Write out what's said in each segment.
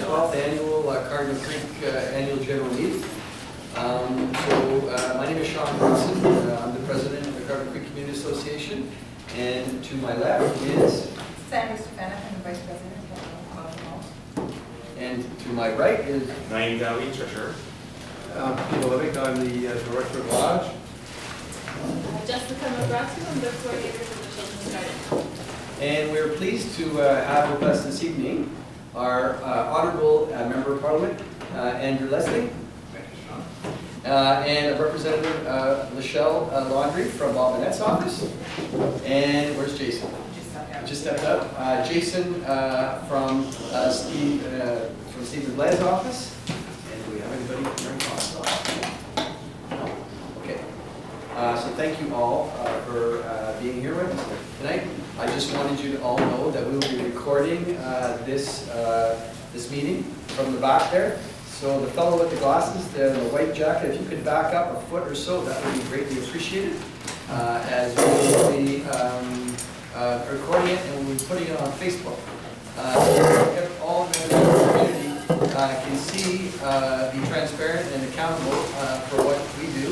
12th annual Cardinal Creek annual general meeting. My name is Sean Bronson. I'm the president of the Cardinal Creek Community Association, and to my left is Sandra Stefanik, I'm the vice president of and to my right is Naeem Dawi, treasurer. Peter Levick, I'm the director of Lodge. Jessica Mabratu, I'm the coordinator for the Children's Garden. And we're pleased to have with us this evening our Honourable Member of Parliament, Andrew Leslie. Thank you, Sean. And a representative, Michelle Laundrie from Bob Manette's office. And where's Jason? Just stepped up. Jason from Stephen Blair's office. And do we have anybody from your office? No? Okay. So thank you all for being here with us tonight. I just wanted you to all know that we will be recording this meeting from the back there. So the fellow with the glasses, the white jacket, if you could back up a foot or so, that would be greatly appreciated. As we will be recording it and we'll be putting it on Facebook. So all members of the community can see, be transparent and accountable for what we do.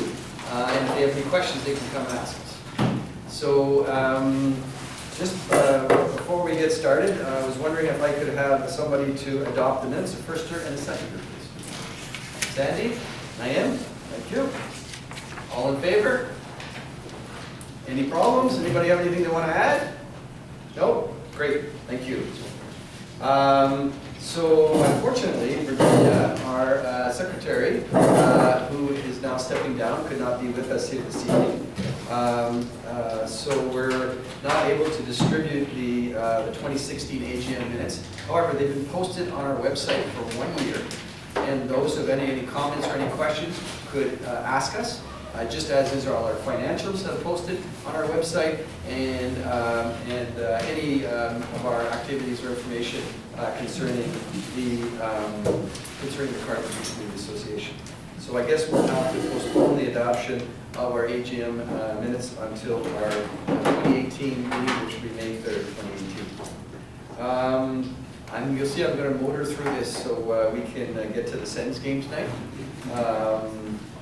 And if they have any questions, they can come and ask us. So just before we get started, I was wondering if I could have somebody to adopt the minutes, a firster and a seconder, please. Sandy? Naeem? Thank you. All in favor? Any problems? Anybody have anything they want to add? No? Great. Thank you. So unfortunately, Virginia, our secretary, who is now stepping down, could not be with us here this evening. So we're not able to distribute the 2016 AGM minutes. However, they've been posted on our website for 1 year. And those who have any comments or any questions could ask us. Just as is all our financials that are posted on our website, and any of our activities or information concerning the Cardinal Creek Community Association. So I guess we'll have to postpone the adoption of our AGM minutes until our 2018 meeting, which will be May 3rd, 2018. You'll see I'm going to motor through this so we can get to the Sens game tonight.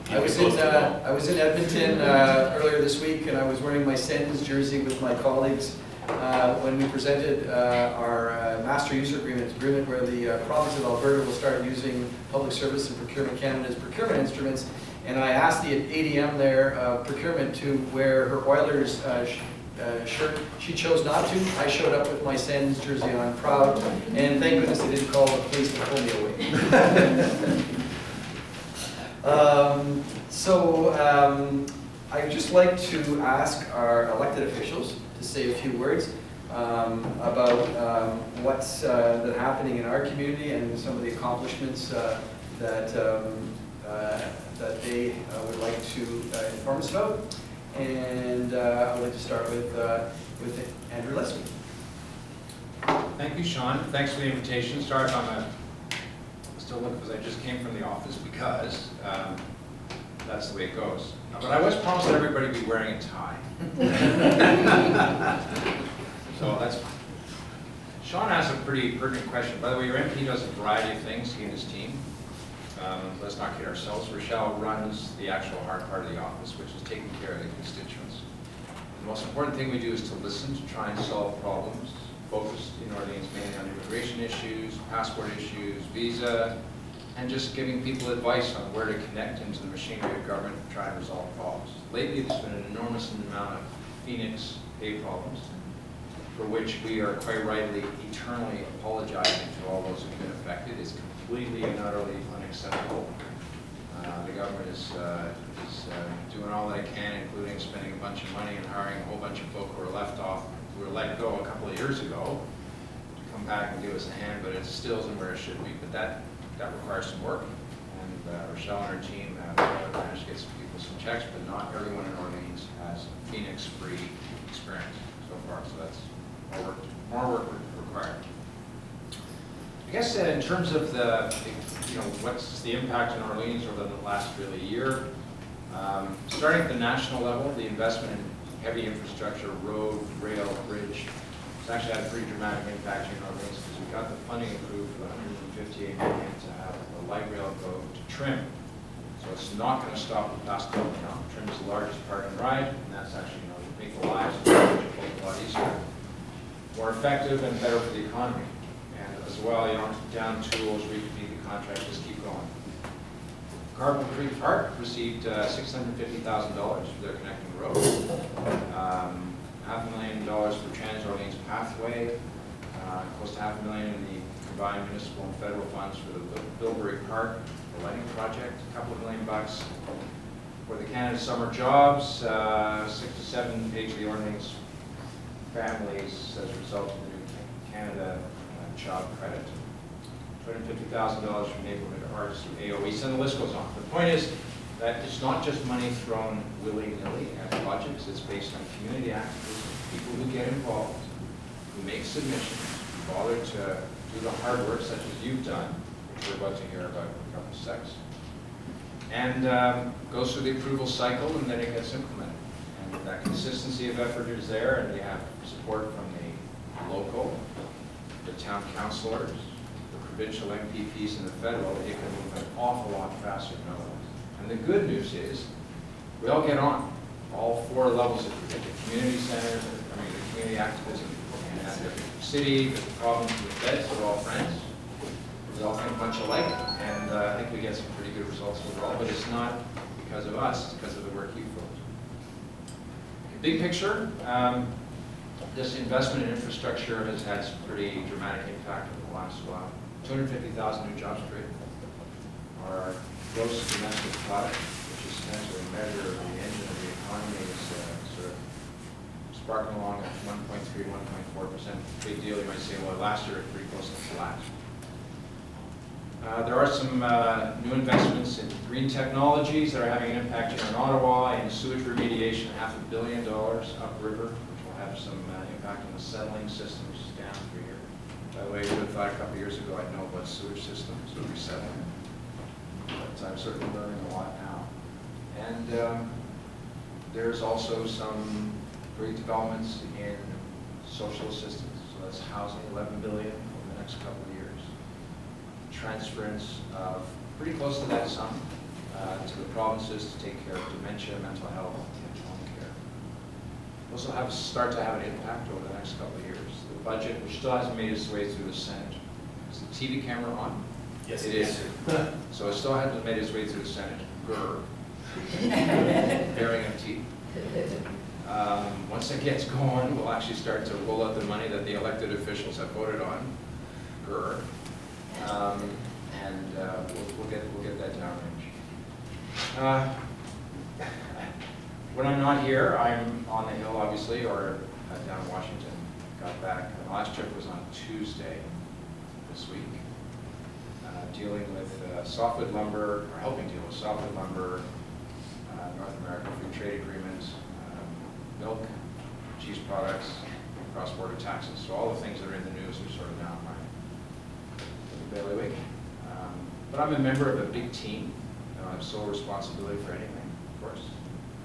I was in Edmonton earlier this week, and I was wearing my Sens jersey with my colleagues when we presented our master user agreement where the province of Alberta will start using Public Service and Procurement Canada's procurement instruments. And I asked the ADM there, procurement, to wear her Oilers shirt. She chose not to. I showed up with my Sens jersey on, proud, and thank goodness they didn't call the police to pull me away. I'd just like to ask our elected officials to say a few words about what's happening in our community and some of the accomplishments that they would like to inform us about. And I'd like to start with Andrew Leslie. Thank you, Sean. Thanks for the invitation. Sorry if I'm still looking because I just came from the office because that's the way it goes. But I was promised that everybody be wearing a tie. So that's fine. Sean asked a pretty pertinent question. By the way, your MP does a variety of things, he and his team. Let's not kid ourselves. Rochelle runs the actual hard part of the office, which is taking care of the constituents. The most important thing we do is to listen, to try and solve problems, focused in Orleans mainly on immigration issues, passport issues, visa, and just giving people advice on where to connect into the machinery of government to try and resolve problems. Lately, there's been an enormous amount of Phoenix pay problems, for which we are quite rightly eternally apologizing to all those who've been affected. It's completely and utterly unacceptable. The government is doing all that it can, including spending a bunch of money and hiring a whole bunch of folk who were let go a couple of years ago to come back and give us a hand, but it still isn't where it should be. But that requires some work, and Rochelle and her team have managed to get some people some checks, but not everyone in Orleans has a Phoenix-free experience so far, so that's more work required. I guess in terms of what's the impact in Orleans over the last really year, starting at the national level, the investment in heavy infrastructure, road, rail, bridge, it's actually had a pretty dramatic impact here in Orleans because we got the funding approved for the $158 million to have the light rail go to trim. So it's not going to stop the past building now. Trim is the largest park and ride, and that's actually going to make the lives of the people a lot easier, more effective, and better for the economy. And as well, down tools, repeat the contract, just keep going. Carbon Creek Park received $650,000 for their connecting road. $500,000 for Trans Orleans Pathway, close to $500,000 in the combined municipal and federal funds for the Bilberry Park, the lighting project, a couple of $1 million for the Canada Summer Jobs, 6 to 7 page of the Orleans families as a result of the new Canada Job Credit. $250,000 from neighborhood arts through AOE, and the list goes on. The point is that it's not just money thrown willy-nilly at projects, it's based on community activism, people who get involved, who make submissions, who bother to do the hard work such as you've done, which we're about to hear about in a couple of seconds, and goes through the approval cycle and then it gets implemented. And that consistency of effort is there, and we have support from the local, the town councillors, provincial MPPs and the federal, it can move an awful lot faster than otherwise. And the good news is, we all get on, all 4 levels of it, the community center, the community activism, and at the city, the province, the feds, we're all friends. We all think much alike, and I think we get some pretty good results overall, but it's not because of us, it's because of the work you folks. Big picture, this investment in infrastructure has had some pretty dramatic impact over the last while. 250,000 new jobs created. Our gross domestic product, which is essentially a measure of the engine of the economy, is sort of sparking along at 1.3, 1.4%. Big deal. You might say, well, last year it was pretty close to flat. There are some new investments in green technologies that are having an impact here in Ottawa, in sewage remediation, $500 million upriver, which will have some impact on the settling systems down through here. By the way, I would have thought a couple of years ago I'd know about sewage systems or resettling, but I'm certainly learning a lot now. And there's also some great developments in social assistance. So that's housing, $11 billion over the next couple of years. Transference of pretty close to that sum to the provinces to take care of dementia, mental health, and home care. Also start to have an impact over the next couple of years. The budget, which still hasn't made its way through the Senate. Is the TV camera on? Yes, it is. So it still hasn't made its way through the Senate. Grr. Bearing of teeth. Once it gets going, we'll actually start to roll out the money that the elected officials have voted on. Grr. We'll get that downrange. When I'm not here, I'm on the Hill, obviously, or down in Washington. Got back. The last trip was on Tuesday this week, dealing with softwood lumber, or helping deal with softwood lumber, North American Free Trade Agreement, milk, cheese products, cross-border taxes. So all the things that are in the news are sort of now my bailiwick. But I'm a member of a big team. I have sole responsibility for anything, of course.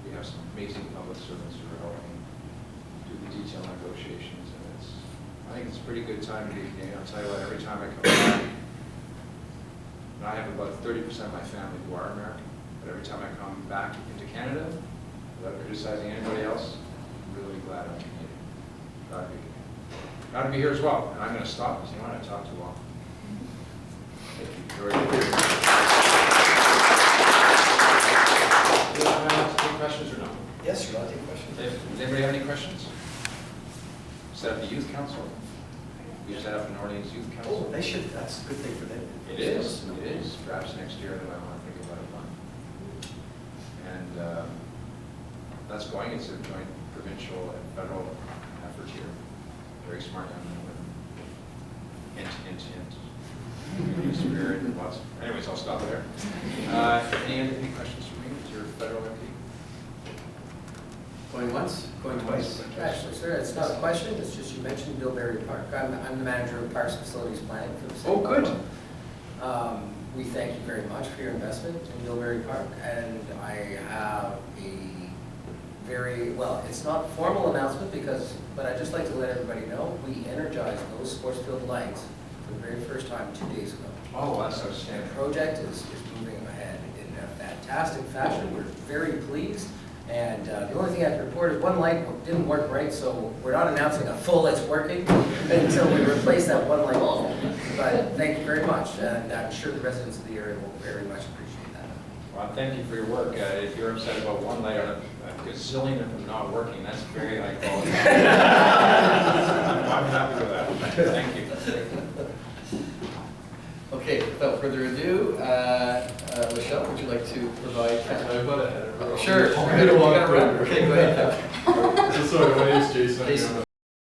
We have some amazing public servants who are helping do the detailed negotiations, and I think it's a pretty good time to be, I'll tell you what, every time I come back, and I have about 30% of my family who are American, but every time I come back into Canada, without criticizing anybody else, I'm really glad I'm Canadian. Glad to be here as well. And I'm going to stop because you know what, I talk too long. Thank you. Any questions or no? Yes, sir, I'll take questions. Does anybody have any questions? Set up the youth council. We set up an Orleans youth council. Oh, they should, that's a good thing for them. It is. It is. Perhaps next year they might want to think about it more. And that's going. It's a joint provincial and federal effort here. Very smart young men with hint. Spirit and lots. Anyways, I'll stop there. Any questions for me? Is your federal MP? Going once, going twice. Actually, sir, it's not a question, it's just you mentioned Bilberry Park. I'm the manager of Parks Facilities Planning for the city. Oh, good. We thank you very much for your investment in Bilberry Park, and I have a very, well, it's not a formal announcement but I'd just like to let everybody know, we energized those sports field lights for the very first time 2 days ago. Oh, that's And outstanding. the project is moving ahead in a fantastic fashion. We're very pleased. And the only thing I can report is one light didn't work right, so we're not announcing a full it's working until we replace that one light bulb. But thank you very much, and I'm sure the residents of the area will very much appreciate that. Well, thank you for your work. If you're upset about one light out of a gazillion of them not working, that's very high quality. I'm happy with that. Thank you. Okay, without further ado, Michelle, would you like to provide? I've got a header. Sure. I'm gonna walk You gotta run. through. Okay, go ahead. So sorry, my name's Jason. Jason. I'm